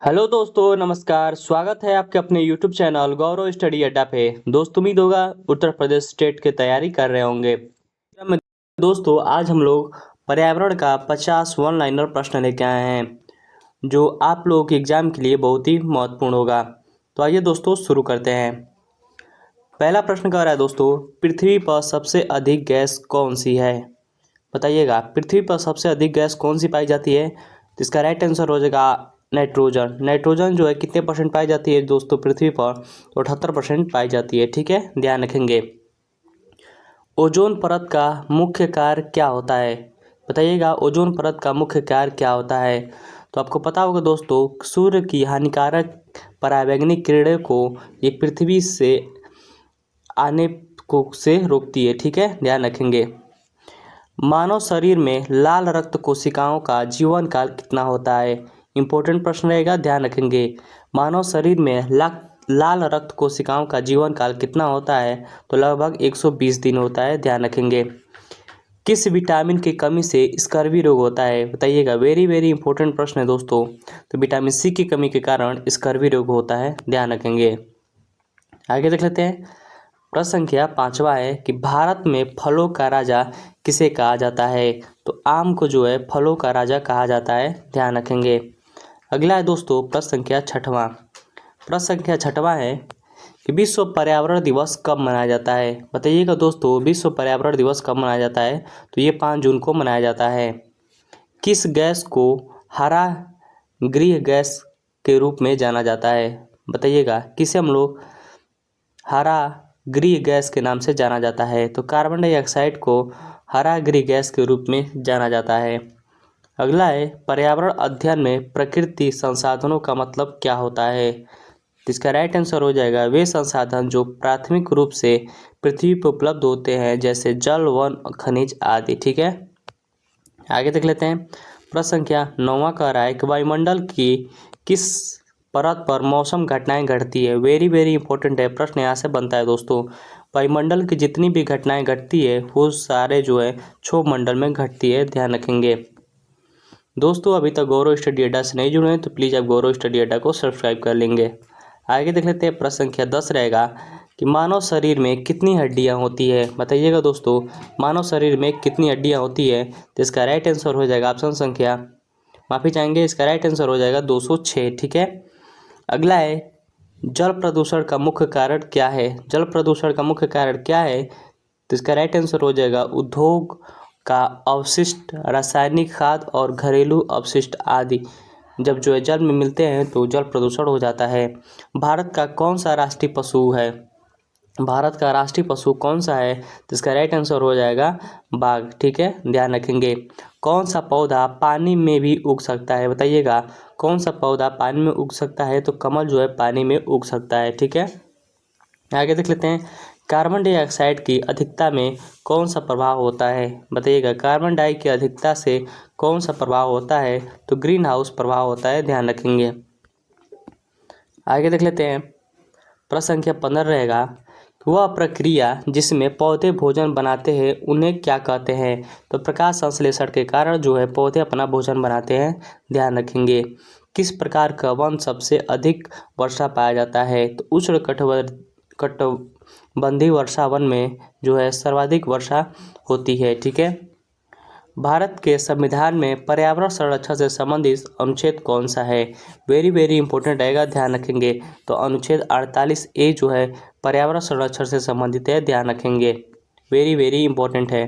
Hello दोस्तों, नमस्कार। स्वागत है आपके अपने यूट्यूब चैनल गौरव स्टडी अड्डा पे। दोस्तों, उम्मीद होगा उत्तर प्रदेश स्टेट की तैयारी कर रहे होंगे। दोस्तों, आज हम लोग पर्यावरण का 50 वन लाइनर प्रश्न लेके आए हैं जो आप लोगों के एग्जाम के लिए बहुत ही महत्वपूर्ण होगा। तो आइए दोस्तों शुरू करते हैं। पहला प्रश्न कह रहा है दोस्तों, पृथ्वी पर सबसे अधिक गैस कौन सी है? बताइएगा, पृथ्वी पर सबसे अधिक गैस कौन सी पाई जाती है? तो इसका राइट आंसर हो जाएगा नाइट्रोजन। नाइट्रोजन जो है कितने परसेंट पाई जाती है दोस्तों पृथ्वी पर? 78% पाई जाती है। ठीक है, ध्यान रखेंगे। ओजोन परत का मुख्य कार्य क्या होता है? बताइएगा, ओजोन परत का मुख्य कार्य क्या होता है? तो आपको पता होगा दोस्तों, सूर्य की हानिकारक पराबैंगनी किरणों को ये पृथ्वी से आने को से रोकती है। ठीक है, ध्यान रखेंगे। मानव शरीर में लाल रक्त कोशिकाओं का जीवन काल कितना होता है? इंपॉर्टेंट प्रश्न रहेगा, ध्यान रखेंगे। मानव शरीर में लाल रक्त कोशिकाओं का जीवन काल कितना होता है? तो लगभग 120 दिन होता है, ध्यान रखेंगे। किस विटामिन की कमी से स्कर्वी रोग होता है? बताइएगा, वेरी वेरी इंपॉर्टेंट प्रश्न है दोस्तों। तो विटामिन सी की कमी के कारण स्कर्वी रोग होता है, ध्यान रखेंगे। आगे देख लेते हैं। प्रश्न संख्या 5वां है कि भारत में फलों का राजा किसे कहा जाता है? तो आम को जो है फलों का राजा कहा जाता है, ध्यान रखेंगे। अगला है दोस्तों प्रश्न संख्या 6वां। प्रश्न संख्या 6वां है कि विश्व पर्यावरण दिवस कब मनाया जाता है? बताइएगा दोस्तों, विश्व पर्यावरण दिवस कब मनाया जाता है? तो ये 5 जून को मनाया जाता है। किस गैस को हरा गृह गैस के रूप में जाना जाता है? बताइएगा, किसे हम लोग हरा गृह गैस के नाम से जाना जाता है? तो कार्बन डाइऑक्साइड को हरा गृह गैस के रूप में जाना जाता है। अगला है, पर्यावरण अध्ययन में प्रकृति संसाधनों का मतलब क्या होता है? तो इसका राइट आंसर हो जाएगा वे संसाधन जो प्राथमिक रूप से पृथ्वी पर उपलब्ध होते हैं, जैसे जल, वन, खनिज आदि। ठीक है, आगे देख लेते हैं। प्रश्न संख्या 9वां कह रहा है कि वायुमंडल की किस परत पर मौसम घटनाएं घटती है? वेरी वेरी इंपॉर्टेंट है, प्रश्न यहाँ से बनता है दोस्तों। वायुमंडल की जितनी भी घटनाएं घटती है वो सारे जो है क्षोभ मंडल में घटती है, ध्यान रखेंगे। दोस्तों, अभी तक गौरव स्टडी अड्डा से नहीं जुड़े हैं तो प्लीज़ आप गौरव स्टडी अड्डा को सब्सक्राइब कर लेंगे। आगे देख लेते हैं। प्रश्न संख्या 10 रहेगा कि मानव शरीर में कितनी हड्डियां होती है? बताइएगा दोस्तों, मानव शरीर में कितनी हड्डियां होती है? तो इसका राइट आंसर हो जाएगा ऑप्शन संख्या, माफ़ी चाहेंगे, इसका राइट आंसर हो जाएगा 206। ठीक है, अगला है, जल प्रदूषण का मुख्य कारण क्या है? जल प्रदूषण का मुख्य कारण क्या है? तो इसका राइट आंसर हो जाएगा उद्योग का अवशिष्ट, रासायनिक खाद और घरेलू अपशिष्ट आदि जब जो है जल में मिलते हैं तो जल प्रदूषण हो जाता है। भारत का कौन सा राष्ट्रीय पशु है? भारत का राष्ट्रीय पशु कौन सा है? तो इसका राइट आंसर हो जाएगा बाघ। ठीक है, ध्यान रखेंगे। कौन सा पौधा पानी में भी उग सकता है? बताइएगा, कौन सा पौधा पानी में उग सकता है? तो कमल जो है पानी में उग सकता है। ठीक है, आगे देख लेते हैं। कार्बन डाइऑक्साइड की अधिकता में कौन सा प्रभाव होता है? बताइएगा, कार्बन डाई की अधिकता से कौन सा प्रभाव होता है? तो ग्रीन हाउस प्रभाव होता है, ध्यान रखेंगे। आगे देख लेते हैं। प्रश्न संख्या 15 रहेगा, वह प्रक्रिया जिसमें पौधे भोजन बनाते हैं उन्हें क्या कहते हैं? तो प्रकाश संश्लेषण के कारण जो है पौधे अपना भोजन बनाते हैं, ध्यान रखेंगे। किस प्रकार का वन सबसे अधिक वर्षा पाया जाता है? तो उष्ण कटिबंधीय वर्षा वन में जो है सर्वाधिक वर्षा होती है। ठीक है, भारत के संविधान में पर्यावरण संरक्षण से संबंधित अनुच्छेद कौन सा है? वेरी वेरी इंपॉर्टेंट रहेगा, ध्यान रखेंगे। तो अनुच्छेद 48A जो है पर्यावरण संरक्षण से संबंधित है, ध्यान रखेंगे। वेरी वेरी इंपॉर्टेंट है।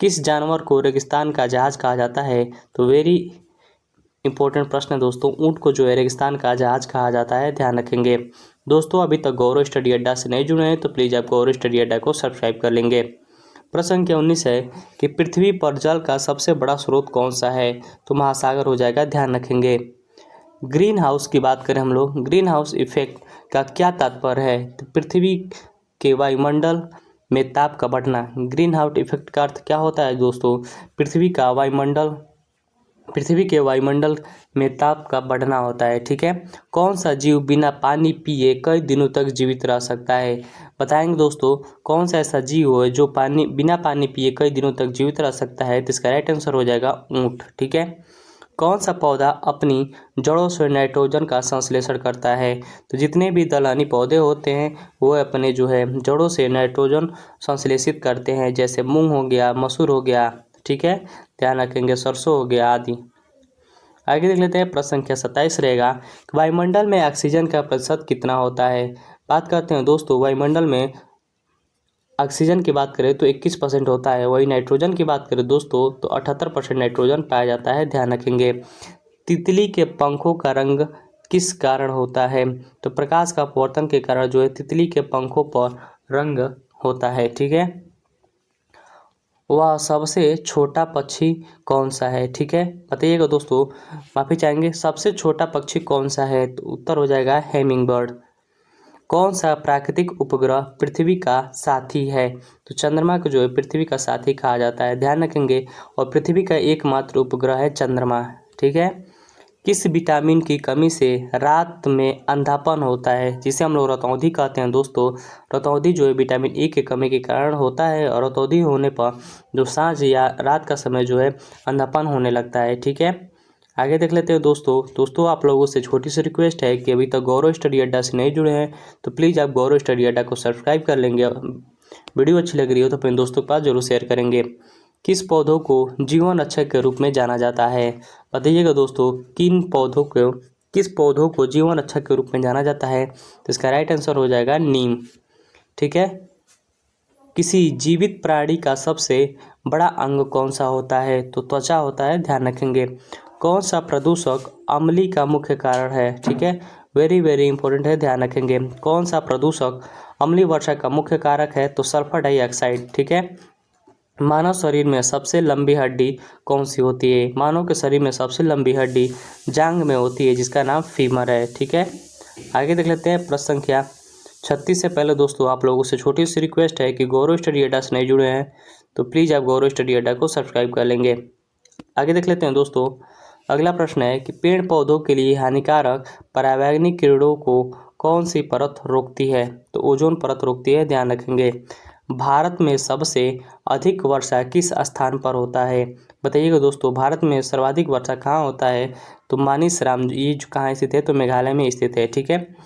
किस जानवर को रेगिस्तान का जहाज कहा जाता है? तो वेरी इंपॉर्टेंट प्रश्न है दोस्तों, ऊँट को जो है रेगिस्तान का जहाज कहा जाता है, ध्यान रखेंगे। दोस्तों, अभी तक गौरव स्टडी अड्डा से नहीं जुड़े हैं तो प्लीज़ आप गौरव स्टडी अड्डा को सब्सक्राइब कर लेंगे। प्रश्न संख्या 19 है कि पृथ्वी पर जल का सबसे बड़ा स्रोत कौन सा है? तो महासागर हो जाएगा, ध्यान रखेंगे। ग्रीन हाउस की बात करें हम लोग, ग्रीन हाउस इफेक्ट का क्या तात्पर्य है? तो पृथ्वी के वायुमंडल में ताप का बढ़ना। ग्रीन हाउस इफेक्ट का अर्थ क्या होता है दोस्तों? पृथ्वी के वायुमंडल में ताप का बढ़ना होता है। ठीक है, कौन सा जीव बिना पानी पिए कई दिनों तक जीवित रह सकता है? बताएंगे दोस्तों, कौन सा ऐसा जीव है जो बिना पानी पिए कई दिनों तक जीवित रह सकता है? तो इसका राइट आंसर हो जाएगा ऊँट। ठीक है, कौन सा पौधा अपनी जड़ों से नाइट्रोजन का संश्लेषण करता है? तो जितने भी दलहनी पौधे होते हैं वो अपने जो है जड़ों से नाइट्रोजन संश्लेषित करते हैं, जैसे मूंग हो गया, मसूर हो गया, ठीक है, ध्यान रखेंगे, सरसों हो गया आदि। आगे देख लेते हैं, प्रश्न संख्या 27 रहेगा, वायुमंडल में ऑक्सीजन का प्रतिशत कितना होता है? बात करते हैं दोस्तों, वायुमंडल में ऑक्सीजन की बात करें तो 21% होता है, वही नाइट्रोजन की बात करें दोस्तों तो 78% नाइट्रोजन पाया जाता है, ध्यान रखेंगे। तितली के पंखों का रंग किस कारण होता है? तो प्रकाश का अपवर्तन के कारण जो है तितली के पंखों पर रंग होता है, ठीक है। वह सबसे छोटा पक्षी कौन सा है? ठीक है, बताइएगा दोस्तों, माफी चाहेंगे, सबसे छोटा पक्षी कौन सा है? तो उत्तर हो जाएगा हेमिंग बर्ड। कौन सा प्राकृतिक उपग्रह पृथ्वी का साथी है? तो चंद्रमा को जो है पृथ्वी का साथी कहा जाता है, ध्यान रखेंगे। और पृथ्वी का एकमात्र उपग्रह है चंद्रमा, ठीक है। किस विटामिन की कमी से रात में अंधापन होता है, जिसे हम लोग रतौंधी कहते हैं दोस्तों? रतौंधी जो है विटामिन ए की कमी के कारण होता है, और रतौंधी होने पर जो सांझ या रात का समय जो है अंधापन होने लगता है, ठीक है। आगे देख लेते हैं दोस्तों आप लोगों से छोटी सी रिक्वेस्ट है कि अभी तक गौरव स्टडी अड्डा से नहीं जुड़े हैं तो प्लीज़ आप गौरव स्टडी अड्डा को सब्सक्राइब कर लेंगे। वीडियो अच्छी लग रही हो तो अपने दोस्तों के पास जरूर शेयर करेंगे। किस पौधों को जीवन रक्षक के रूप में जाना जाता है? बताइएगा दोस्तों, किस पौधों को जीवन रक्षक के रूप में जाना जाता है? तो इसका राइट आंसर हो जाएगा नीम, ठीक है। किसी जीवित प्राणी का सबसे बड़ा अंग कौन सा होता है? तो त्वचा होता है, ध्यान रखेंगे। कौन सा प्रदूषक अम्लीय का मुख्य कारण है? ठीक है, वेरी वेरी इंपॉर्टेंट है, ध्यान रखेंगे। कौन सा प्रदूषक अम्लीय वर्षा का मुख्य कारक है? तो सल्फर डाइऑक्साइड, ठीक है। मानव शरीर में सबसे लंबी हड्डी कौन सी होती है? मानव के शरीर में सबसे लंबी हड्डी जांघ में होती है, जिसका नाम फीमर है, ठीक है। आगे देख लेते हैं, प्रश्न संख्या 36 से पहले दोस्तों आप लोगों से छोटी सी रिक्वेस्ट है कि गौरव स्टडी अड्डा से नहीं जुड़े हैं तो प्लीज़ आप गौरव स्टडी अड्डा को सब्सक्राइब कर लेंगे। आगे देख लेते हैं दोस्तों, अगला प्रश्न है कि पेड़ पौधों के लिए हानिकारक पराबैंगनी किरणों को कौन सी परत रोकती है? तो ओजोन परत रोकती है, ध्यान रखेंगे। भारत में सबसे अधिक वर्षा किस स्थान पर होता है? बताइएगा दोस्तों, भारत में सर्वाधिक वर्षा कहाँ होता है? तो मानिसराम, ये जो कहाँ स्थित है? तो मेघालय में स्थित है, ठीक है।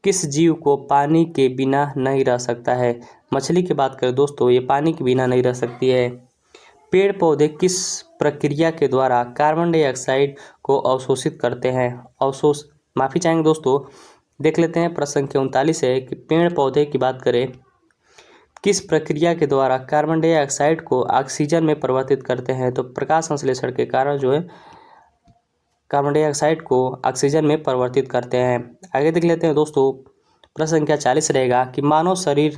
किस जीव को पानी के बिना नहीं रह सकता है? मछली की बात करें दोस्तों, ये पानी के बिना नहीं रह सकती है। पेड़ पौधे किस प्रक्रिया के द्वारा कार्बन डाइऑक्साइड को अवशोषित करते हैं? माफ़ी चाहेंगे दोस्तों, देख लेते हैं, प्रश्न संख्या 39 है कि पेड़ पौधे की बात करें किस प्रक्रिया के द्वारा कार्बन डाइऑक्साइड को ऑक्सीजन में परिवर्तित करते हैं? तो प्रकाश संश्लेषण के कारण जो है कार्बन डाइऑक्साइड को ऑक्सीजन में परिवर्तित करते हैं। आगे देख लेते हैं दोस्तों, प्रश्न संख्या 40 रहेगा कि मानव शरीर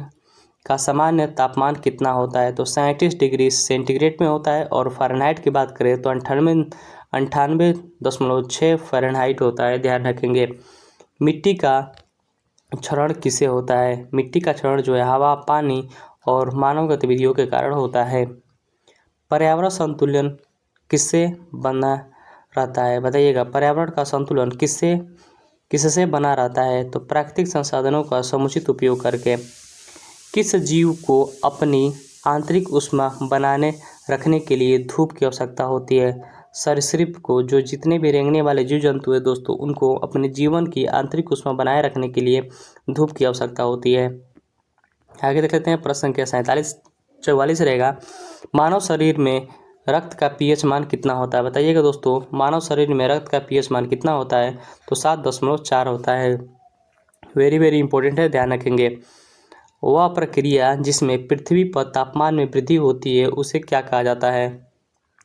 का सामान्य तापमान कितना होता है? तो 37 डिग्री सेंटीग्रेड में होता है, और फ़ारेनहाइट की बात करें तो 98.6 फ़ारेनहाइट होता है, ध्यान रखेंगे। मिट्टी का क्षरण किससे होता है? मिट्टी का क्षरण जो है हवा, पानी और मानव गतिविधियों के कारण होता है। पर्यावरण संतुलन किससे बना रहता है? बताइएगा, पर्यावरण का संतुलन किससे बना रहता है? तो प्राकृतिक संसाधनों का समुचित उपयोग करके। किस जीव को अपनी आंतरिक ऊष्मा बनाने रखने के लिए धूप की आवश्यकता होती है? सरीसृप को, जो जितने भी रेंगने वाले जीव जंतु है दोस्तों, उनको अपने जीवन की आंतरिक ऊष्मा बनाए रखने के लिए धूप की आवश्यकता होती है। आगे देख लेते हैं, प्रश्न संख्या 44 रहेगा, मानव शरीर में रक्त का पीएच मान कितना होता है? बताइएगा दोस्तों, मानव शरीर में रक्त का पीएच मान कितना होता है? तो 7.4 होता है, वेरी वेरी इंपॉर्टेंट है, ध्यान रखेंगे। वह प्रक्रिया जिसमें पृथ्वी पर तापमान में वृद्धि होती है उसे क्या कहा जाता है?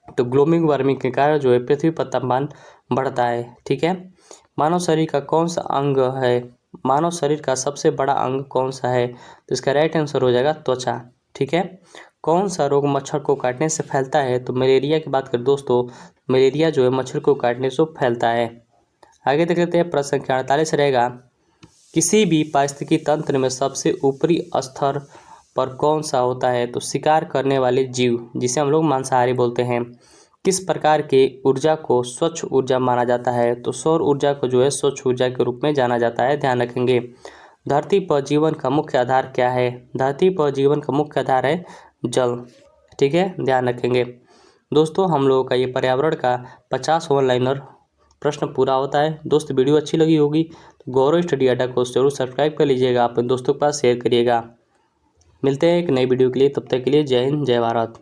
तो ग्लोबल वार्मिंग के कारण जो है पृथ्वी पर तापमान बढ़ता है, ठीक है। मानव शरीर का कौन सा अंग है? मानव शरीर का सबसे बड़ा अंग कौन सा है? तो इसका राइट आंसर हो जाएगा त्वचा, ठीक है। कौन सा रोग मच्छर को काटने से फैलता है? तो मलेरिया की बात करें दोस्तों, मलेरिया जो है मच्छर को काटने से फैलता है। आगे देख लेते हैं, प्रश्न संख्या 48 रहेगा, किसी भी पारिस्थितिकी तंत्र में सबसे ऊपरी स्तर पर कौन सा होता है? तो शिकार करने वाले जीव, जिसे हम लोग मांसाहारी बोलते हैं। किस प्रकार के ऊर्जा को स्वच्छ ऊर्जा माना जाता है? तो सौर ऊर्जा को जो है स्वच्छ ऊर्जा के रूप में जाना जाता है, ध्यान रखेंगे। धरती पर जीवन का मुख्य आधार क्या है? धरती पर जीवन का मुख्य आधार है जल, ठीक है, ध्यान रखेंगे। दोस्तों हम लोगों का ये पर्यावरण का 50 ऑनलाइनर प्रश्न पूरा होता है। दोस्त वीडियो अच्छी लगी होगी तो गौरव स्टडी अड्डा को जरूर सब्सक्राइब कर लीजिएगा, अपने दोस्तों के पास शेयर करिएगा। मिलते हैं एक नई वीडियो के लिए, तब तक के लिए जय हिंद जय भारत।